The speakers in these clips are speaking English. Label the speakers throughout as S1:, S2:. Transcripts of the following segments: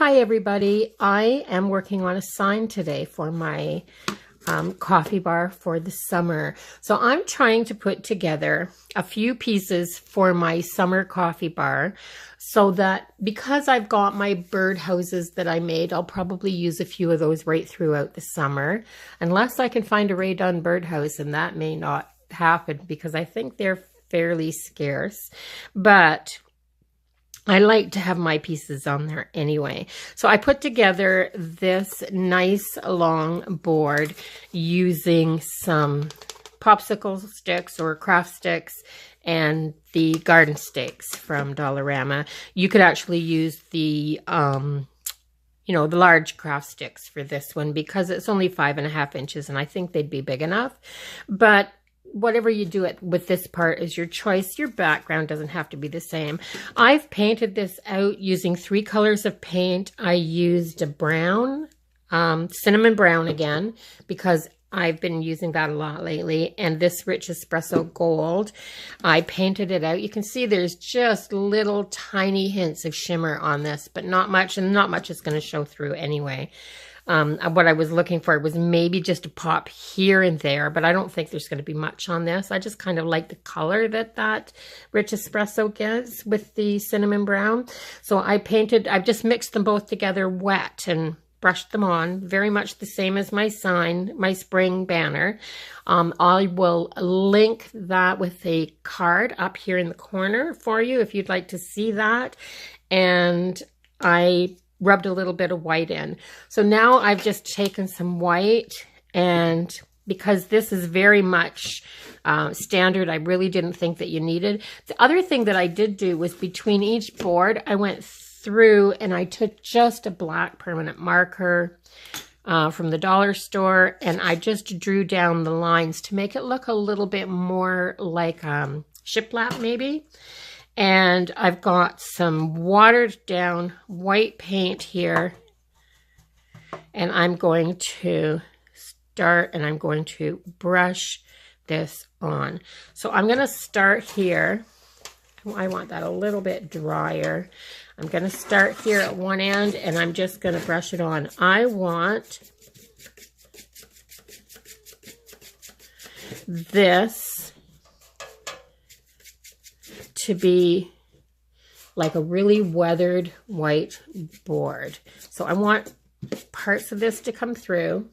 S1: Hi everybody, I am working on a sign today for my coffee bar for the summer. So I'm trying to put together a few pieces for my summer coffee bar so that because I've got my bird houses that I made, I'll probably use a few of those right throughout the summer. Unless I can find a Ray Dunn birdhouse, and that may not happen because I think they're fairly scarce. But I like to have my pieces on there anyway. So I put together this nice long board using some popsicle sticks or craft sticks and the garden stakes from Dollarama. You could actually use the the large craft sticks for this one because it's only 5.5 inches and I think they'd be big enough. But whatever you do it with this part is your choice. Your background doesn't have to be the same. I've painted this out using 3 colors of paint. I used a brown, cinnamon brown again, because I've been using that a lot lately, and this rich espresso gold. I painted it out. You can see there's just little tiny hints of shimmer on this, but not much, and not much is going to show through anyway. What I was looking for was maybe just a pop here and there, but I don't think there's going to be much on this. I just kind of like the color that rich espresso gives with the cinnamon brown. So I've just mixed them both together wet and brushed them on, very much the same as my sign, my spring banner. I will link that with a card up here in the corner for you if you'd like to see that. And I rubbed a little bit of white in. So now I've just taken some white, and because this is very much standard, I really didn't think that you needed. The other thing that I did do was between each board, I went through and I took just a black permanent marker from the dollar store, and I just drew down the lines to make it look a little bit more like shiplap maybe. And I've got some watered down white paint here, and I'm going to start and I'm going to brush this on. So I'm going to start here. I want that a little bit drier. I'm going to start here at one end and I'm just going to brush it on. I want this to be like a really weathered white board. So I want parts of this to come through,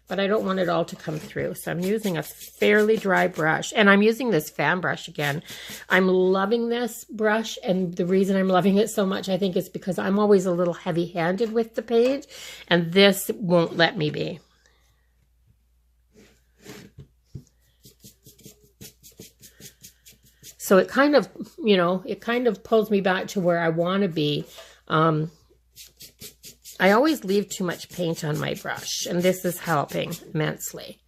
S1: but I don't want it all to come through. So I'm using a fairly dry brush, and I'm using this fan brush again. I'm loving this brush, and the reason I'm loving it so much, I think, is because I'm always a little heavy-handed with the paint, and this won't let me be. So it kind of, it kind of pulls me back to where I want to be. I always leave too much paint on my brush, and this is helping immensely.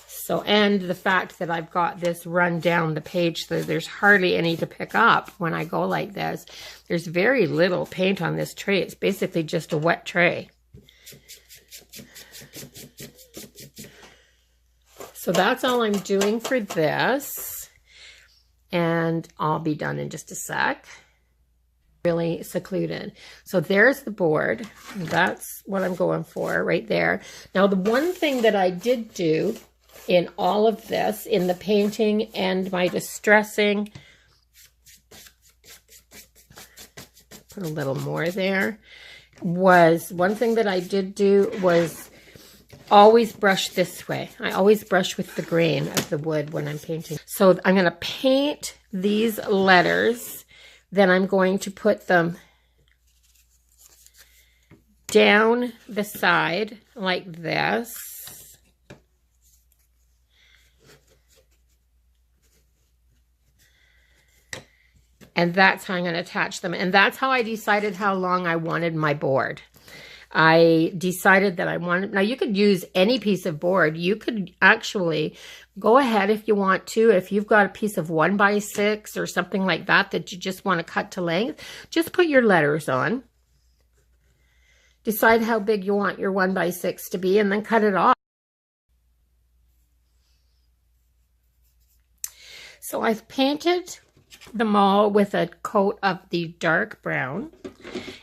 S1: So, and the fact that I've got this run down the page so there's hardly any to pick up when I go like this. There's very little paint on this tray. It's basically just a wet tray. So that's all I'm doing for this. And I'll be done in just a sec. Really secluded. So there's the board. That's what I'm going for right there. Now, the one thing that I did do in all of this, in the painting and my distressing, put a little more there, was one thing that I did do was always brush this way. I always brush with the grain of the wood when I'm painting. So I'm going to paint these letters. Then I'm going to put them down the side like this. And that's how I'm going to attach them. And that's how I decided how long I wanted my board. I decided that I wanted, now you could use any piece of board. You could actually go ahead if you want to. If you've got a piece of 1x6 or something like that that you just want to cut to length, just put your letters on. Decide how big you want your 1x6 to be and then cut it off. So I've painted them all with a coat of the dark brown,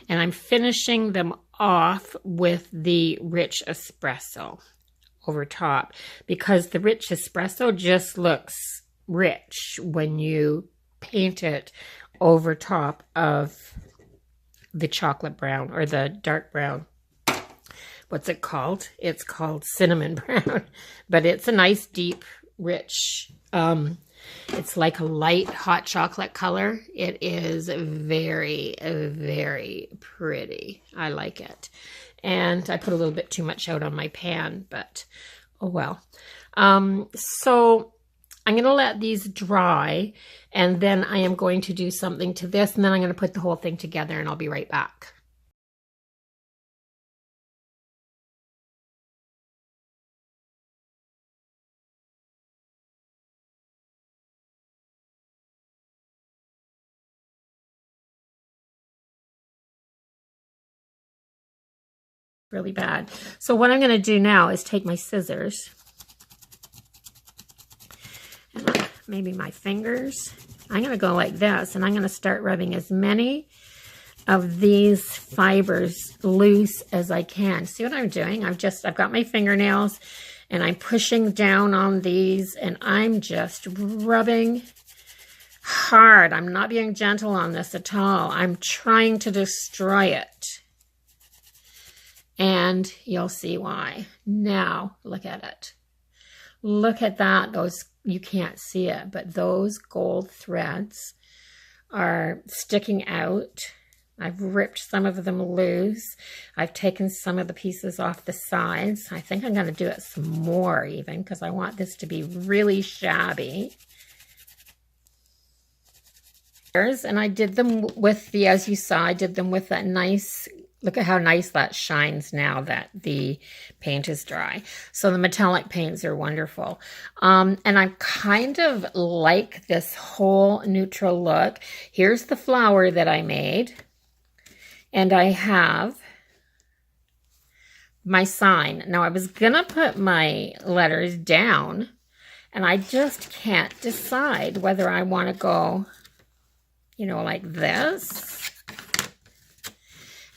S1: and I'm finishing them off with the rich espresso over top, because the rich espresso just looks rich when you paint it over top of the chocolate brown or the dark brown. What's it called? It's called cinnamon brown, but it's a nice deep rich, it's like a light hot chocolate color. It is very, very pretty. I like it. And I put a little bit too much out on my pan, but oh well. So I'm going to let these dry, and then I am going to do something to this, and then I'm going to put the whole thing together, and I'll be right back. Really bad. So what I'm going to do now is take my scissors and maybe my fingers. I'm going to go like this, and I'm going to start rubbing as many of these fibers loose as I can. See what I'm doing? I've got my fingernails, and I'm pushing down on these, and I'm just rubbing hard. I'm not being gentle on this at all. I'm trying to destroy it. And you'll see why. Now, look at it. Look at that. Those, you can't see it, but those gold threads are sticking out. I've ripped some of them loose. I've taken some of the pieces off the sides. I think I'm going to do it some more even, because I want this to be really shabby. And I did them with the, as you saw, I did them with that nice, look at how nice that shines now that the paint is dry. So the metallic paints are wonderful. And I kind of like this whole neutral look. Here's the flower that I made. And I have my sign. Now I was going to put my letters down, and I just can't decide whether I want to go, you know, like this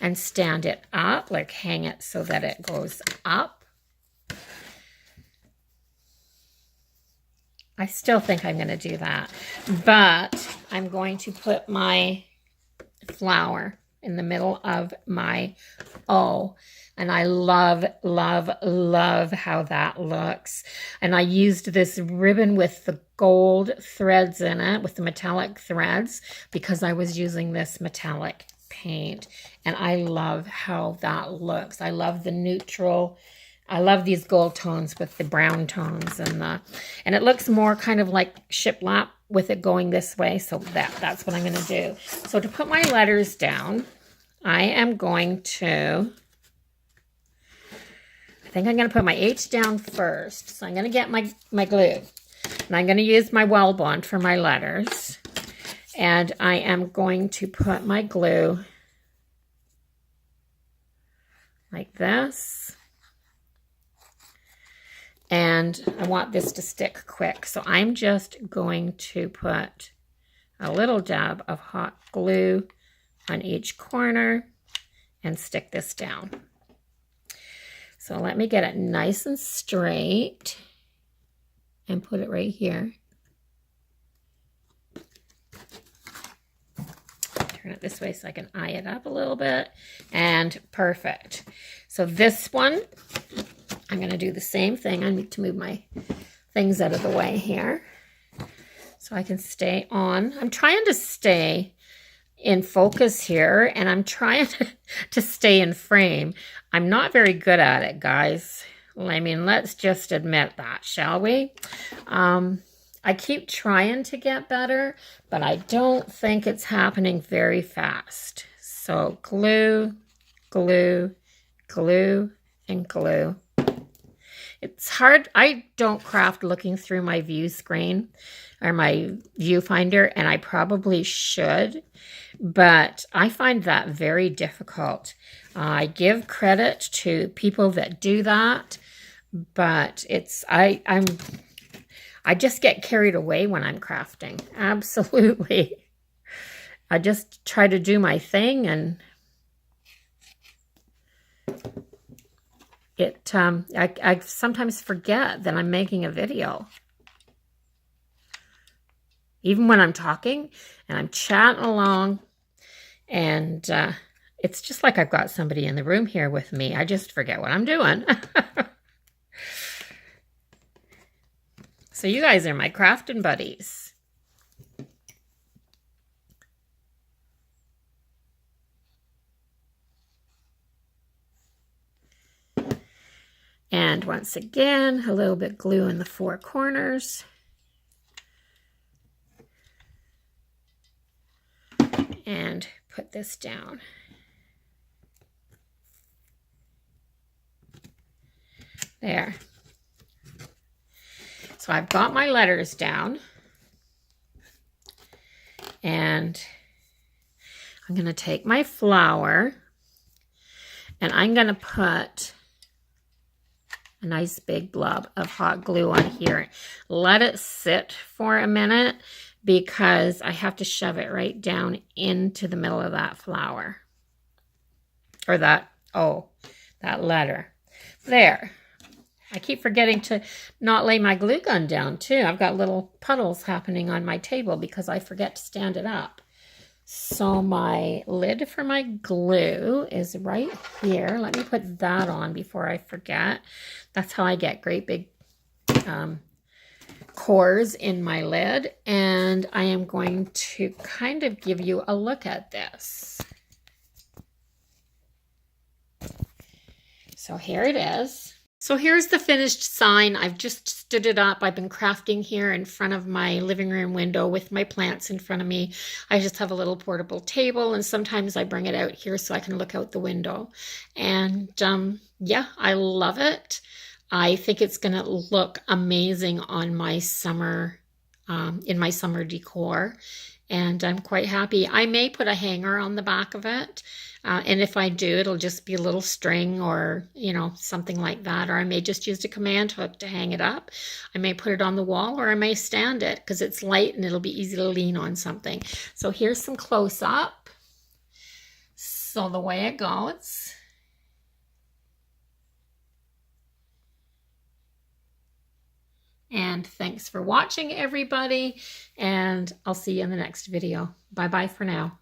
S1: and stand it up, like hang it so that it goes up. I still think I'm going to do that, but I'm going to put my flower in the middle of my O. And I love, love, love how that looks. And I used this ribbon with the gold threads in it, with the metallic threads, because I was using this metallic paint. And I love how that looks. I love the neutral. I love these gold tones with the brown tones, and it looks more kind of like shiplap with it going this way. So that's what I'm going to do. So to put my letters down, I am going to, I think I'm going to put my H down first. So I'm going to get my glue, and I'm going to use my Well Bond for my letters. And I am going to put my glue like this. And I want this to stick quick. So I'm just going to put a little dab of hot glue on each corner and stick this down. So let me get it nice and straight and put it right here. Turn it this way so I can eye it up a little bit. And perfect. So this one, I'm going to do the same thing. I need to move my things out of the way here so I can stay on. I'm trying to stay in focus here, and I'm trying to stay in frame. I'm not very good at it, guys. I mean, let's just admit that, shall we? I keep trying to get better, but I don't think it's happening very fast. So glue, glue, glue, and glue. It's hard. I don't craft looking through my view screen or my viewfinder, and I probably should, but I find that very difficult. I give credit to people that do that, but it's I just get carried away when I'm crafting. Absolutely. I just try to do my thing, and I sometimes forget that I'm making a video. Even when I'm talking and I'm chatting along, and it's just like I've got somebody in the room here with me. I just forget what I'm doing. So you guys are my crafting buddies. And once again, a little bit glue in the 4 corners. And put this down. There. So I've got my letters down. And I'm going to take my flower and I'm going to put a nice big blob of hot glue on here. Let it sit for a minute because I have to shove it right down into the middle of that flower. Or that letter. There. I keep forgetting to not lay my glue gun down too. I've got little puddles happening on my table because I forget to stand it up. So my lid for my glue is right here. Let me put that on before I forget. That's how I get great big cores in my lid. And I am going to kind of give you a look at this. So here it is. So here's the finished sign. I've just stood it up. I've been crafting here in front of my living room window with my plants in front of me. I just have a little portable table, and sometimes I bring it out here so I can look out the window. And yeah, I love it. I think it's going to look amazing on my summer, in my summer decor. And I'm quite happy. I may put a hanger on the back of it. And if I do, it'll just be a little string or, you know, something like that. Or I may just use a command hook to hang it up. I may put it on the wall, or I may stand it because it's light and it'll be easy to lean on something. So here's some close up. So the way it goes. And thanks for watching, everybody. And I'll see you in the next video. Bye-bye for now.